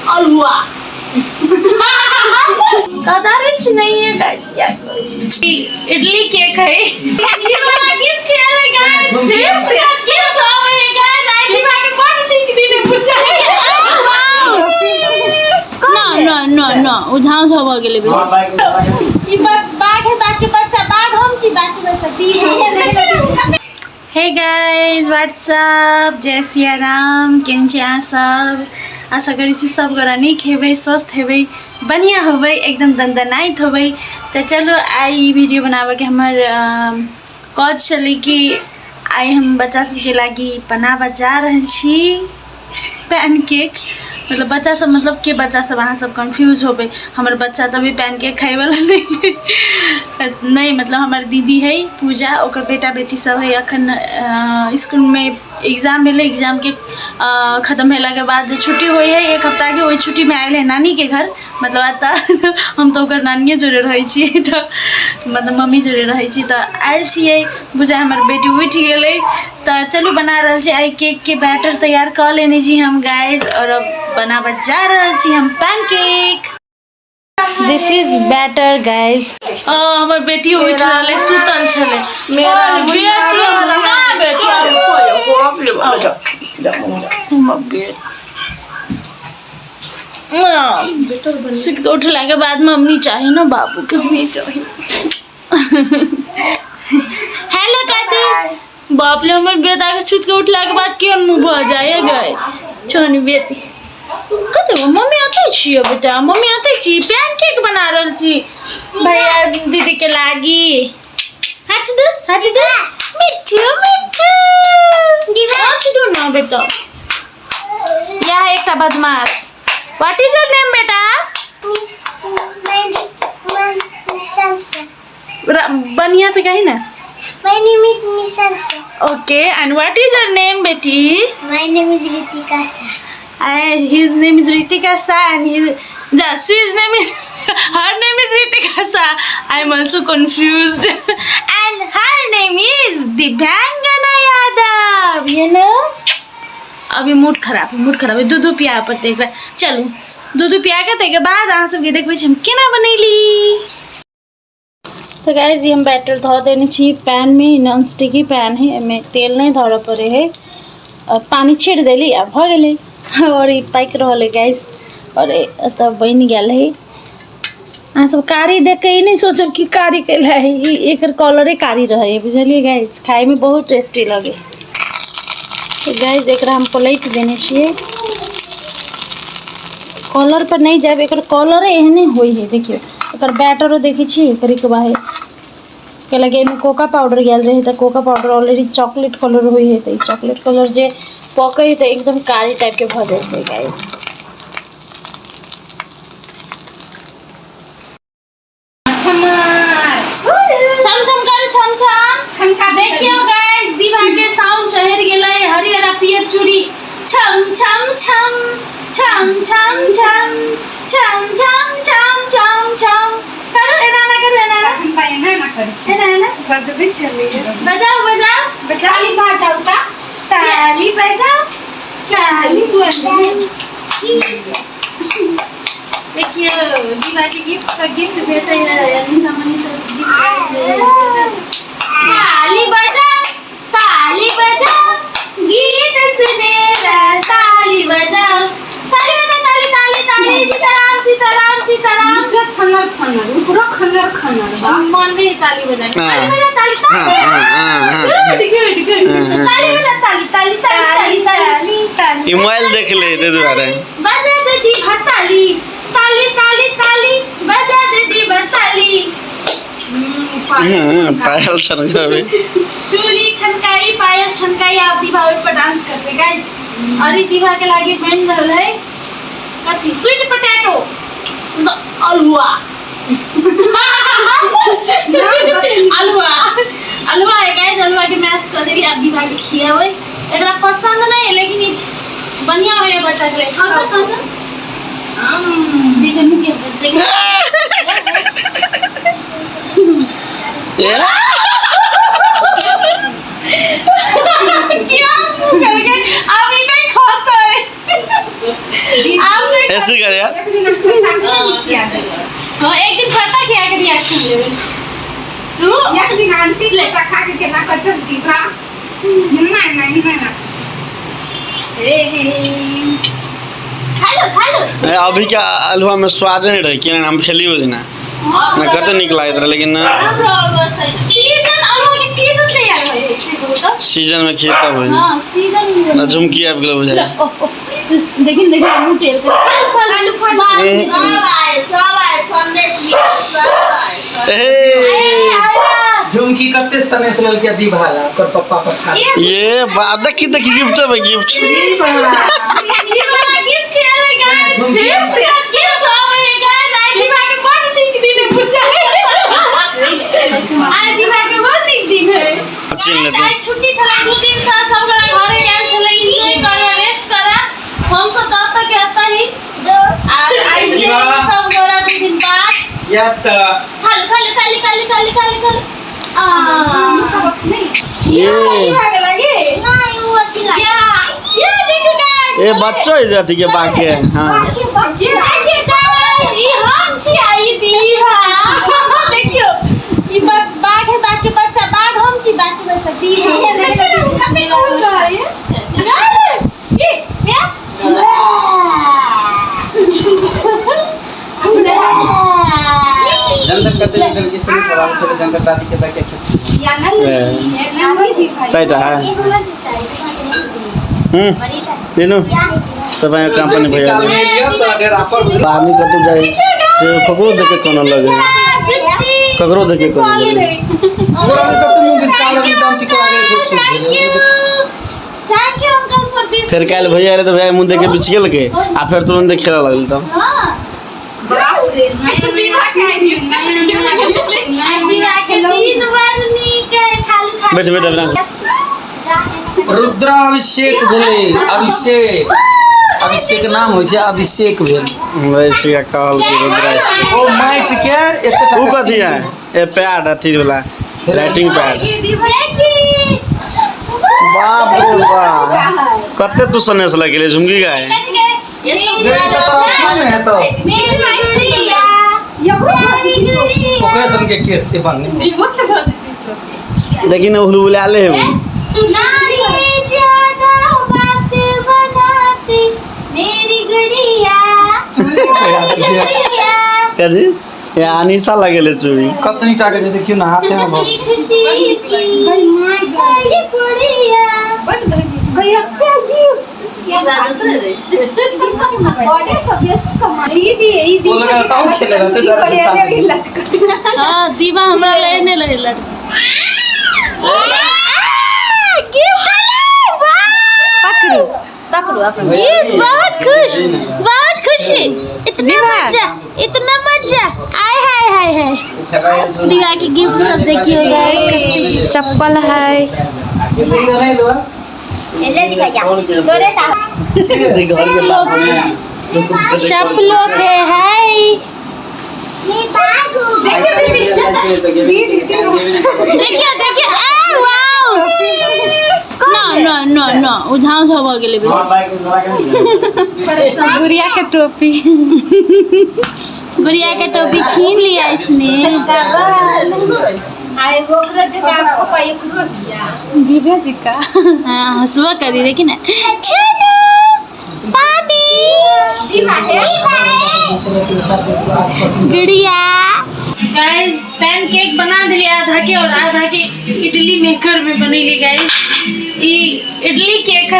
हलवा ज्यादा रिच नहीं है गाइस, क्या इडली केक है। उझाव सब हो गेले ई बाग है, बाकी बच्चा बाग हम छी, बाकी बच्चा दी। हे गाइस व्हाट्सअप, जय सिया राम, केहन छी अहाँ सब? आशा करै छी सब गोरा नीक हेबै, स्वस्थ हेबै, बढ़िया होबै, एकदम दंदनाइत होबै। तो चलो आई वीडियो बनावे के हमर कॉज चले कि आई हम बच्चा सबके लागी बनावा जा रहल छी पैनकेक। मतलब बच्चा सब मतलब के बच्चा सब अहाँ सब कन्फ्यूज होबे, हमर बच्चा तभी पैनकेक खाए वाला नहीं मतलब हमार दीदी है पूजा, ओकर बेटा बेटी सब है। अखन स्कूल में एग्जाम भेले, एग्जाम के खत्म होला के बाद छुट्टी हुई है एक हफ्ता के, वही छुट्टी में आयल है नानी के घर। मतलब आता हम तो ओकर नानिये जोड़े रहे छिए, तो मतलब मम्मी जोड़े रहे छी, तो आयल छिए। बुझा हमर बेटी उठ गेले, तो चलो बना रहल छी आई केक के बैटर तैयार कर लेने छी हम गाइस, और अब बनावा जा रहल छी हम pancake. This is batter guys. हमर बेटी उठ रहले, सुतल छले। मेरा बेटी ना बेटा सुत के उठला के बाद मम्मी चाहिए ना, बाबू के भी चाहिए। हेलो काटी बाप ले, हमर बेटा के सुत के उठला के बाद केहन मुंह भ जाए गए छोनी बेटी। कते मम्मी आते छी बेटा, मम्मी आते छी, पैनकेक बना रहल छी भैया दीदी के लागी। हाथ दे मिठू मिठू हाथ दो ना बेटा। यह एक बदमाश। व्हाट इज योर नेम बेटा? बढ़िया से कही ना। My name is Nishansa. Okay, and what is your name, Betty? My name is Ritika Shah. His name is Ritika Shah, and his name is her name is Ritika Shah. I am also confused. And her name is Divyangana Yadav. You know? अभी mood खराब है, दूध पिया पड़ते एक बार। चलो दूध पिया के तक बाद अहाँ सबके देखबै हम केना बनैली। तो गाइस ये हम बैटर धो देने छी पैन में, नॉन स्टिकी पैन है, एमे तेल नहीं धर पड़े है, और पानी छीट देली अब हो गए। और ये पाक रहा है गाइस, और तब बन गया है। अहाँ सब कारी देख के नहीं सोचब कि कारी कैला है, एक कलरे कारी रहे बुझलिए गाइस, खाए में बहुत टेस्टी लगे। तो गाइस एक हम प्लेट देने छिए, कलर पर नहीं जाए, एक कलर एहने होई है। देखिए एक बैटरो देखी छी के बाहर के लगे में कोका पाउडर गल रहे, तो Coca powder already chocolate colour हुई है, तो चॉकलेट कलर जे पके तो एकदम कारी टाइप के भ जाते गाइस। देखियो गाइस दीवा के साउंड चढ़ गेलै, हरियर पियर चूड़ी छम छम छम छम छम छम छम छम छम छम छम। करो एना बजबै चली, बजाओ ताली बजाओ, ताली बजाओ, ताली बजाओ। देखियो दीवा के गिफ्ट भेटै है, अनिसा मनीषा से गिफ्ट। ताली बजाओ गीत सुनेला, ताली बजाओ, ताली सीताराम सीताराम सीताराम। छन्नर छन्नर पूरा खन्नर खन्नर बा मन में ताली बजा, ताली बजा, ताली गुड ताली बजा, ताली मोबाइल देख ले दे दुआरे बजा दे दी भताली, ताली बजा दे दी भताली। पायल छनकावे, चूड़ी खनकाई, पायल छनकाई, आप दीपावली पर डांस करते गाइस। और ये दीवा के लागे बन रहल है कथी, स्वीट पोटैटो अलुआ। अलुआ है गाइस, अलुआ के मैश कर देली, आप दीवा के खियावे। एकरा पसंद नहीं है लेकिन ये बढ़िया होय बच्चा के लिए। खा देख मुंह के देख क्या मुंह कर गए, अभी नहीं खाता है। आपने ऐसे कर यार। हाँ एक दिन पता क्या कर रिएक्शन लेवे तू एक दिन आंटी लेटा खा के केना कर चलती बा नहीं खा लो अभी क्या हलवा में स्वाद नहीं रहे कि हम खेली हो ना ना कते निकला इधर लेकिन सीजन अलवा के सीजन तैयार है इसे बोलो तो सीजन में खेती हुई हां सीजन ना झुमकी आप गले बुझाए देखिन मुटे झुमकी कते सने से लल के दी भाला कर पप्पा पर खा ये बात देखी गिफ्ट है गिफ्ट छुट्टी छला 2 दिन से सब घरे आयल छले एंजॉय करे रेस्ट करे हम सब तब तक कहता ही आई जे सब गोरा 2 दिन बाद या त खाली ये नहीं वो अच्छी लगी ये देखो गाइस ये बच्चों ही जाती के बाके हां देखिए गाइस ये हम छी आई दीवा देखियो ई बाघ है बाघ के बच्चा बाघ हम छी बाघ के बच्चा दीवा कते कौन सा है ये जंगल कते निकल के सुन पर हम चले जंगल दादी के ताके या नहीं चाइटा है तीनों सब कंपनी भैया निकाल में लियो तो डेरा पर पानी का तो जाए से ककरो देखे कोन लगे ककरो देखे कोन लगे पूरा में तो तुम बिस्काल में दम चिकरा के फिर छूट thank you uncle for this फिर काल भैया रे तो भैया मुंह देखे बिछियल के आ फिर तुरंत खेला लगल तो हां बाप रे दीवा के दिन भर नी के खाली बैठ रुद्राभिषेक भेले अभिषेक नाम होय छै अभिषेक भेल वैसे का कहल के रुद्राभिषेक ओ माइट के एते ऊ कथि है ए पैड अथी वाला राइटिंग पैड बाप रे बाप कते तू सनेस लगेले झुमकी गाय ओकरे सन के केस से बनने लेकिन उहलू बुला ले मेरी गुड़िया कथी ये अनीसा लगेले चूड़ी कतनी टाके जे देखियो ना हाथे में बहुत हां दीवा हमरा लेने लगे लड़का पकड़ो ये बहुत खुशी इतना मजा आय हाय दीवा के गिफ्ट सब देखिए गाइस चप्पल है सब लोग है हाय देखिए वाओ नो उझाव सब हो गेले गुड़िया के टोपी छीन लिया इसने दिव्या जी का हाँ हंसवा करी लेकिन पानी गुड़िया गाइस पैनकेक बना दिली आधा के और आधा के इडली मेकर में बनेली गाइस इडली केक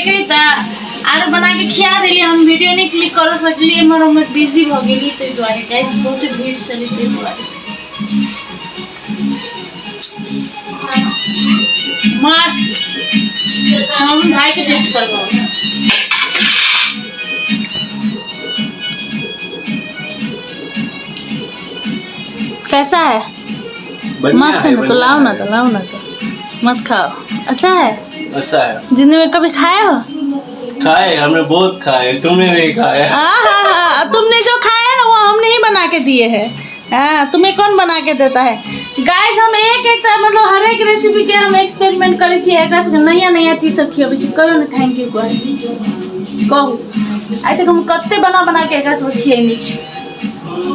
है ता आर बना के खिया दिली हम वीडियो नहीं क्लिक कर सकली हमर बिजी हो गेली त दुआरे गाइस बहुत भीड़ चली थी दुआरे मस्त हम भाई के टेस्ट करबो कैसा है मस्त है ना तो लाओ ना तो मत खाओ अच्छा है जिंदगी में कभी खाए हो खाए हमने बहुत खाए तुमने नहीं खाया तुमने जो खाया ना वो हमने ही बना के दिए हैं हाँ तुम्हें कौन बना के देता है गाइस हम एक मतलब हर एक रेसिपी के हम एक्सपेरिमेंट करे छी, एकरा से नया नया चीज सब खियाबै छी। कहियो ना थैंक यू कहू। आई तक हम कत्ते बना बना के एकरा से खियेनी छी,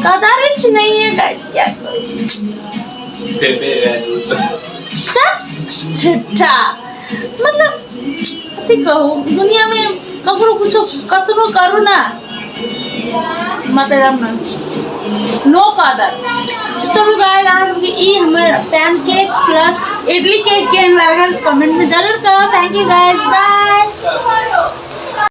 कदा रिच नहीं है गाइस, क्या करूं। छिट्टा मतलब कथी कहू, दुनिया में ककरो कुछो कतनो करू ना मतलब ना नो कदर। चलो गाइस अहाँ सबके ई हमर पैनकेक प्लस इडली केक केहन लागल कमेंट में जरूर कहो। Thank you guys, bye.